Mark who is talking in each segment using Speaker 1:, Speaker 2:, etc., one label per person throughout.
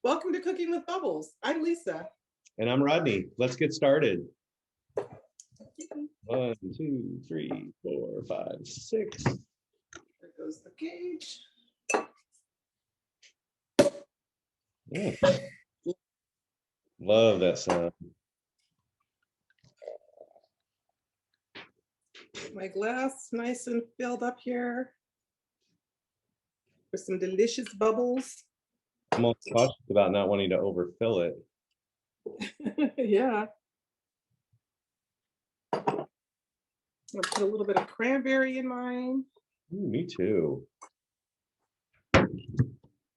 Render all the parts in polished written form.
Speaker 1: Welcome to Cooking with Bubbles. I'm Lisa.
Speaker 2: And I'm Rodney. Let's get started. 1, 2, 3, 4, 5, 6.
Speaker 1: There goes the gauge.
Speaker 2: Love that sound.
Speaker 1: My glass nice and filled up here with some delicious bubbles.
Speaker 2: I'm almost cautious about not wanting to overfill it.
Speaker 1: Yeah. I'll put a little bit of cranberry in mine.
Speaker 2: Ooh, me too.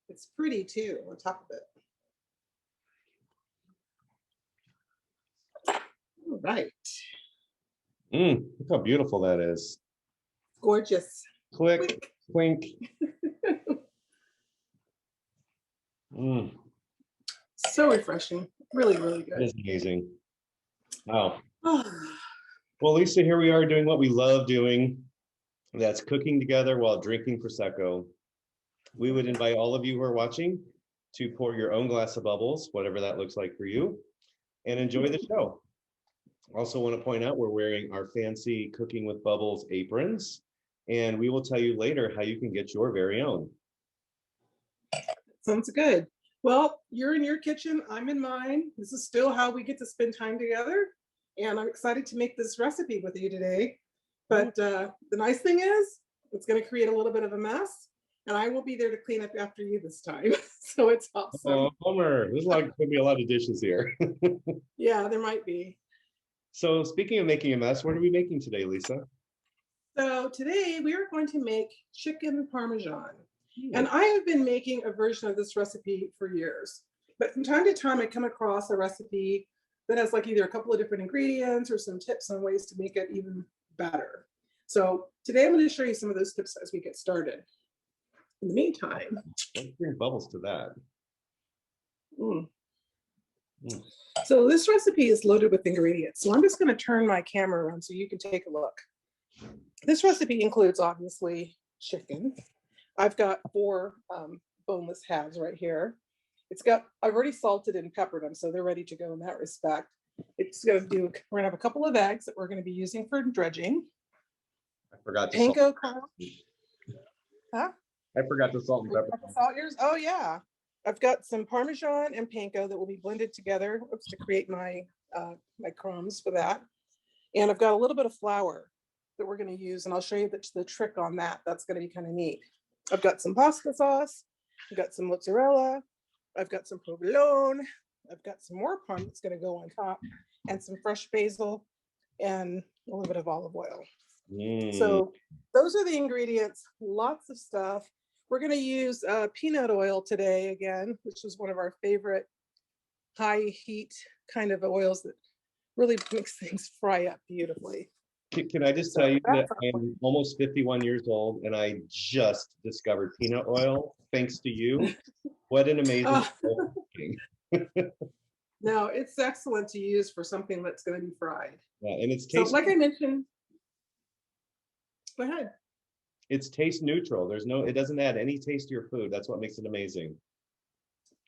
Speaker 1: It's pretty too on top of it. All right.
Speaker 2: Look how beautiful that is.
Speaker 1: Gorgeous.
Speaker 2: Click, clink.
Speaker 1: So refreshing. Really, really good.
Speaker 2: It's amazing. Wow. Well, Lisa, here we are doing what we love doing. That's cooking together while drinking Prosecco. We would invite all of you who are watching to pour your own glass of bubbles, whatever that looks like for you, and enjoy the show. Also want to point out we're wearing our fancy Cooking with Bubbles aprons, and we will tell you later how you can get your very own.
Speaker 1: Sounds good. Well, you're in your kitchen, I'm in mine. This is still how we get to spend time together. And I'm excited to make this recipe with you today. But the nice thing is, it's going to create a little bit of a mess. And I will be there to clean up after you this time. So it's awesome.
Speaker 2: Oh, bummer. There's going to be a lot of dishes here.
Speaker 1: Yeah, there might be.
Speaker 2: So speaking of making a mess, what are we making today, Lisa?
Speaker 1: So today we are going to make chicken parmesan. And I have been making a version of this recipe for years. But from time to time, I come across a recipe that has like either a couple of different ingredients or some tips on ways to make it even better. So today I'm going to show you some of those tips as we get started. In the meantime,
Speaker 2: let's bring bubbles to that.
Speaker 1: So this recipe is loaded with ingredients. So I'm just going to turn my camera around so you can take a look. This recipe includes obviously chicken. I've got 4 boneless halves right here. I've already salted and peppered them, so they're ready to go in that respect. We're gonna have a couple of eggs that we're gonna be using for dredging.
Speaker 2: I forgot to
Speaker 1: panko
Speaker 2: salt.
Speaker 1: Huh?
Speaker 2: I forgot to salt and pepper.
Speaker 1: Salt yours? Oh yeah. I've got some Parmesan and panko that will be blended together to create my my crumbs for that. And I've got a little bit of flour that we're going to use, and I'll show you the trick on that. That's going to be kind of neat. I've got some pasta sauce. I've got some mozzarella. I've got some provolone. I've got some more parm that's going to go on top, and some fresh basil, and a little bit of olive oil. So those are the ingredients. Lots of stuff. We're going to use peanut oil today again, which is one of our favorite high heat kind of oils that really makes things fry up beautifully.
Speaker 2: Can I just tell you that I'm almost 51 years old and I just discovered peanut oil thanks to you. What an amazing
Speaker 1: No, it's excellent to use for something that's going to be fried.
Speaker 2: Yeah, and it's taste.
Speaker 1: So like I mentioned, go ahead.
Speaker 2: It's taste neutral. It doesn't add any taste to your food. That's what makes it amazing.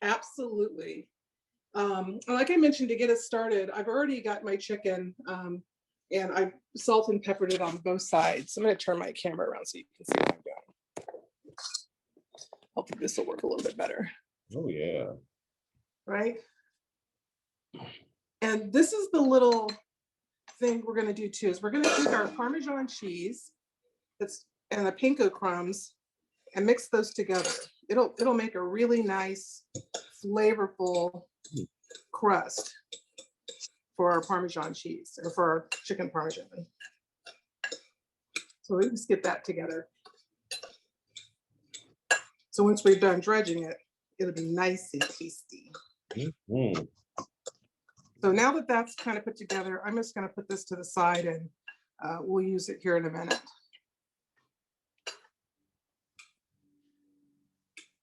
Speaker 1: Absolutely. Like I mentioned, to get us started, I've already got my chicken and I salt and peppered it on both sides. So I'm going to turn my camera around so you can see what I'm doing. Hopefully this will work a little bit better.
Speaker 2: Oh yeah.
Speaker 1: Right. And this is the little thing we're going to do too, is we're going to take our Parmesan cheese and the panko crumbs and mix those together. It'll make a really nice, flavorful crust for our Parmesan cheese, or for our chicken Parmesan. So we just get that together. So once we're done dredging it, it'll be nice and tasty. So now that that's kind of put together, I'm just going to put this to the side, and we'll use it here in a minute.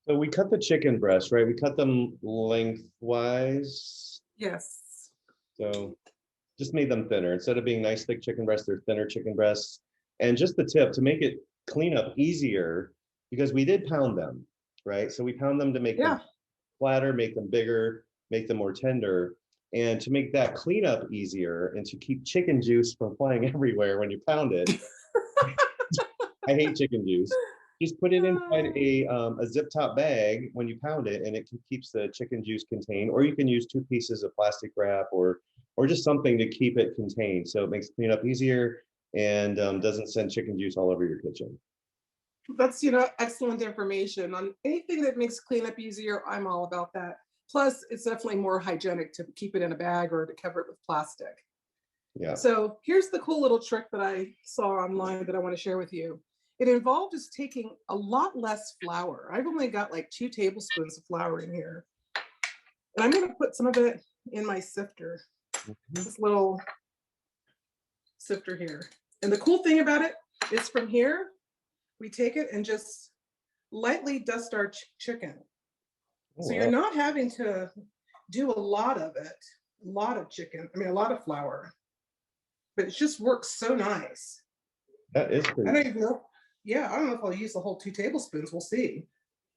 Speaker 2: So we cut the chicken breasts, right? We cut them lengthwise.
Speaker 1: Yes.
Speaker 2: So just made them thinner. Instead of being nice thick chicken breasts, they're thinner chicken breasts. And just the tip to make it clean up easier, because we did pound them, right? So we pound them to make them flatter, make them bigger, make them more tender. And to make that cleanup easier and to keep chicken juice from flying everywhere when you pound it, I hate chicken juice. Just put it inside a zip top bag when you pound it, and it keeps the chicken juice contained. Or you can use 2 pieces of plastic wrap or just something to keep it contained, so it makes cleanup easier and doesn't send chicken juice all over your kitchen.
Speaker 1: That's, excellent information on anything that makes cleanup easier. I'm all about that. Plus, it's definitely more hygienic to keep it in a bag or to cover it with plastic.
Speaker 2: Yeah.
Speaker 1: So here's the cool little trick that I saw online that I want to share with you. It involved just taking a lot less flour. I've only got like 2 tablespoons of flour in here. And I'm going to put some of it in my sifter, this little sifter here. And the cool thing about it is from here, we take it and just lightly dust our chicken.
Speaker 2: Oh,
Speaker 1: So
Speaker 2: wow.
Speaker 1: you're not having to do a lot of it, a lot of chicken, I mean, a lot of flour, but it just works so nice.
Speaker 2: That is
Speaker 1: I
Speaker 2: pretty.
Speaker 1: don't even know. Yeah, I don't know if I'll use the whole 2 tablespoons. We'll see.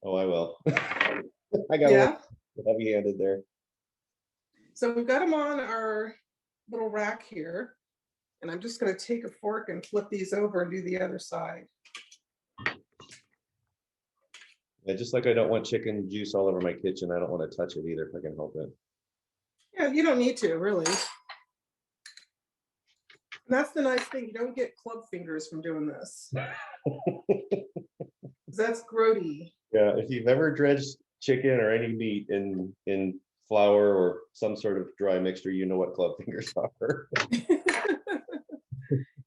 Speaker 2: Oh, I will. I got
Speaker 1: Yeah.
Speaker 2: heavy-handed there.
Speaker 1: So we've got them on our little rack here. And I'm just going to take a fork and flip these over and do the other side.
Speaker 2: Yeah, just like I don't want chicken juice all over my kitchen, I don't want to touch it either if I can help it.
Speaker 1: Yeah, you don't need to, really. And that's the nice thing. You don't get club fingers from doing this. That's grody.
Speaker 2: Yeah, if you've ever dredged chicken or any meat in flour or some sort of dry mixture, you know what club fingers are.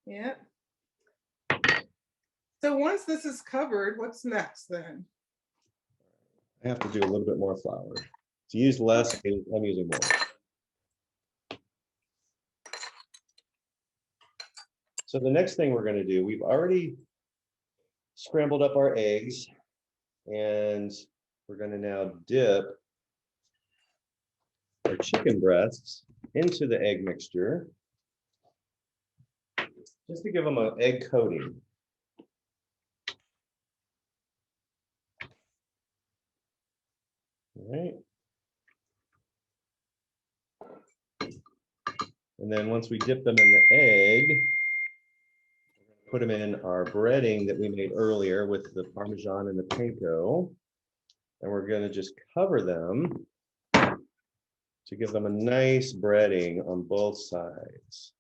Speaker 1: Yeah. So once this is covered, what's next then?
Speaker 2: I have to do a little bit more flour. To use less, I'm using more. So the next thing we're going to do, we've already scrambled up our eggs, and we're going to now dip our chicken breasts into the egg mixture just to give them an egg coating. All right. And then once we dip them in the egg, put them in our breading that we made earlier with the Parmesan and the panko. And we're going to just cover them to give them a nice breading on both sides.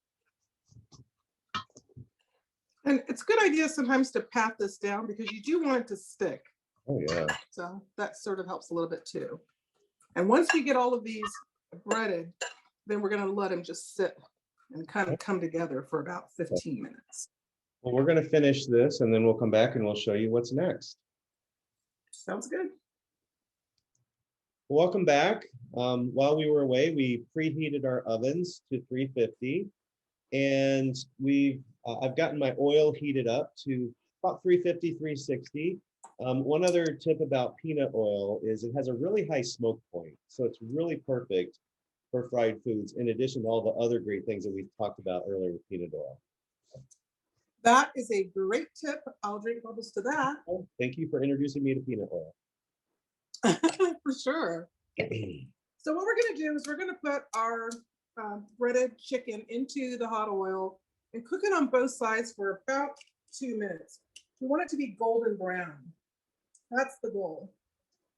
Speaker 1: And it's a good idea sometimes to pat this down because you do want it to stick.
Speaker 2: Oh, yeah.
Speaker 1: So that sort of helps a little bit too. And once we get all of these breaded, then we're going to let them just sit and kind of come together for about 15 minutes.
Speaker 2: Well, we're going to finish this and then we'll come back and we'll show you what's next.
Speaker 1: Sounds good.
Speaker 2: Welcome back. While we were away, we preheated our ovens to 350, and I've gotten my oil heated up to about 350, 360. One other tip about peanut oil is it has a really high smoke point, so it's really perfect for fried foods, in addition to all the other great things that we talked about earlier with peanut oil.
Speaker 1: That is a great tip. I'll drink bubbles to that.
Speaker 2: Oh, thank you for introducing me to peanut oil.
Speaker 1: For sure. So what we're going to do is we're going to put our breaded chicken into the hot oil and cook it on both sides for about 2 minutes. We want it to be golden brown. That's the goal.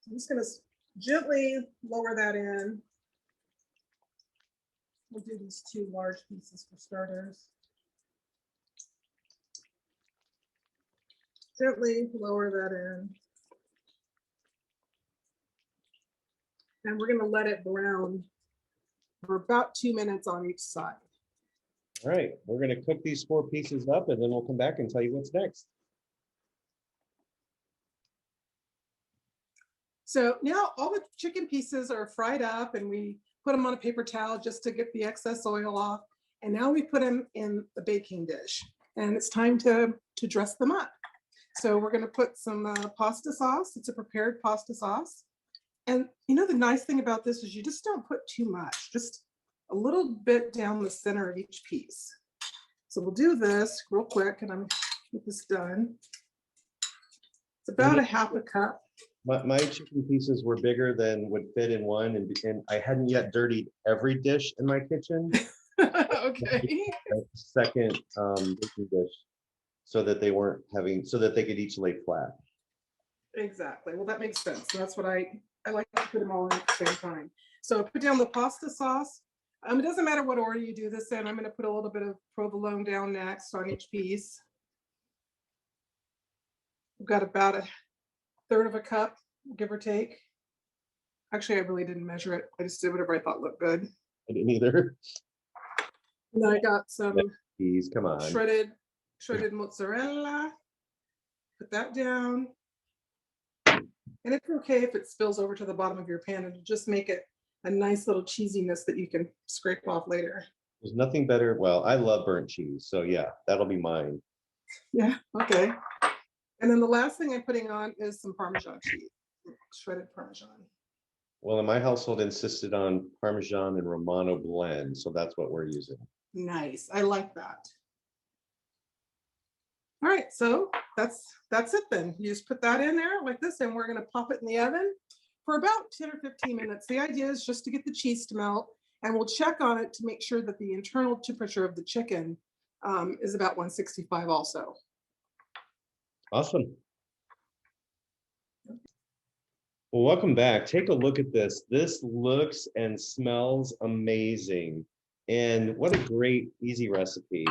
Speaker 1: I'm just going to gently lower that in. We'll do these 2 large pieces for starters. Gently lower that in. And we're going to let it brown for about 2 minutes on each side.
Speaker 2: All right, we're going to cook these 4 pieces up and then we'll come back and tell you what's next.
Speaker 1: So now all the chicken pieces are fried up and we put them on a paper towel just to get the excess oil off. And now we put them in the baking dish and it's time to dress them up. So we're going to put some pasta sauce. It's a prepared pasta sauce. And the nice thing about this is you just don't put too much, just a little bit down the center of each piece. So we'll do this real quick and I'm get this done. It's about a half a cup.
Speaker 2: My chicken pieces were bigger than would fit in one, and I hadn't yet dirtied every dish in my kitchen.
Speaker 1: Okay.
Speaker 2: A second baking dish so that they weren't having, so that they could each lay flat.
Speaker 1: Exactly. Well, that makes sense. That's what I like to put them all in at the same time. So put down the pasta sauce. It doesn't matter what order you do this in. I'm going to put a little bit of provolone down next on each piece. We've got about a third of a cup, give or take. Actually, I really didn't measure it. I just did whatever I thought looked good.
Speaker 2: I didn't either.
Speaker 1: And then I got some
Speaker 2: Please, come on.
Speaker 1: shredded mozzarella. Put that down. And it's okay if it spills over to the bottom of your pan. It'll just make it a nice little cheesiness that you can scrape off later.
Speaker 2: There's nothing better. Well, I love burnt cheese, so yeah, that'll be mine.
Speaker 1: Yeah, okay. And then the last thing I'm putting on is some Parmesan cheese, shredded Parmesan.
Speaker 2: Well, in my household insisted on Parmesan and Romano blend, so that's what we're using.
Speaker 1: Nice, I like that. All right, so that's it then. You just put that in there like this, and we're gonna pop it in the oven for about 10 or 15 minutes. The idea is just to get the cheese to melt, and we'll check on it to make sure that the internal temperature of the chicken is about 165 also.
Speaker 2: Awesome. Well, welcome back. Take a look at this. This looks and smells amazing. And what a great, easy recipe.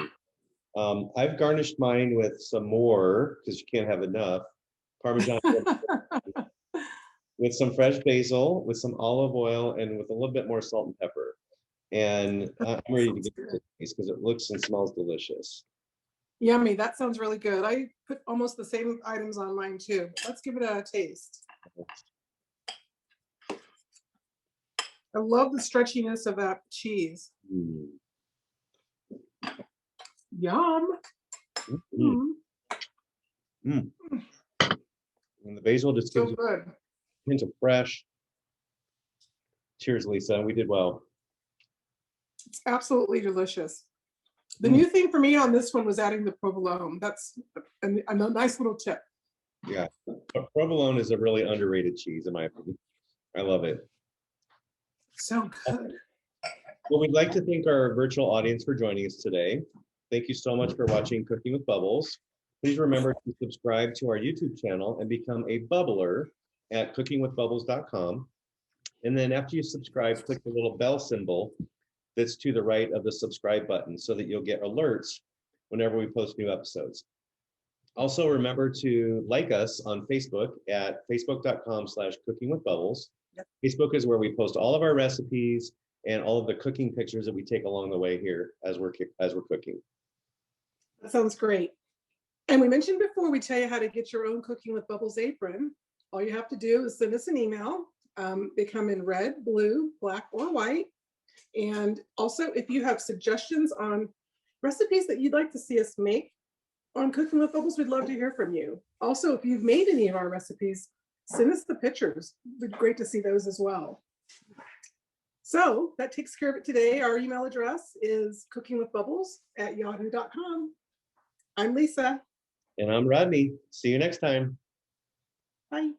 Speaker 2: I've garnished mine with some more, because you can't have enough, Parmesan with some fresh basil, with some olive oil, and with a little bit more salt and pepper. And I'm ready to get to this because it looks and smells delicious.
Speaker 1: Yummy, that sounds really good. I put almost the same items on mine too. Let's give it a taste. I love the stretchiness of that cheese.
Speaker 2: Mm.
Speaker 1: Yum.
Speaker 2: Mm. Mm. And the basil just
Speaker 1: So
Speaker 2: gives
Speaker 1: good.
Speaker 2: a hint of fresh. Cheers, Lisa. We did well.
Speaker 1: It's absolutely delicious. The new thing for me on this one was adding the provolone. That's a nice little tip.
Speaker 2: Yeah, provolone is a really underrated cheese in my opinion. I love it.
Speaker 1: So good.
Speaker 2: Well, we'd like to thank our virtual audience for joining us today. Thank you so much for watching Cooking with Bubbles. Please remember to subscribe to our YouTube channel and become a bubbler at cookingwithbubbles.com. And then after you subscribe, click the little bell symbol that's to the right of the subscribe button so that you'll get alerts whenever we post new episodes. Also, remember to like us on Facebook at facebook.com/cookingwithbubbles. Yep. Facebook is where we post all of our recipes and all of the cooking pictures that we take along the way here as we're cooking.
Speaker 1: That sounds great. And we mentioned before, we tell you how to get your own Cooking with Bubbles apron. All you have to do is send us an email. They come in red, blue, black, or white. And also, if you have suggestions on recipes that you'd like to see us make on Cooking with Bubbles, we'd love to hear from you. Also, if you've made any of our recipes, send us the pictures. It'd be great to see those as well. So that takes care of it today. Our email address is cookingwithbubbles@yahoo.com. I'm Lisa.
Speaker 2: And I'm Rodney. See you next time.
Speaker 1: Bye.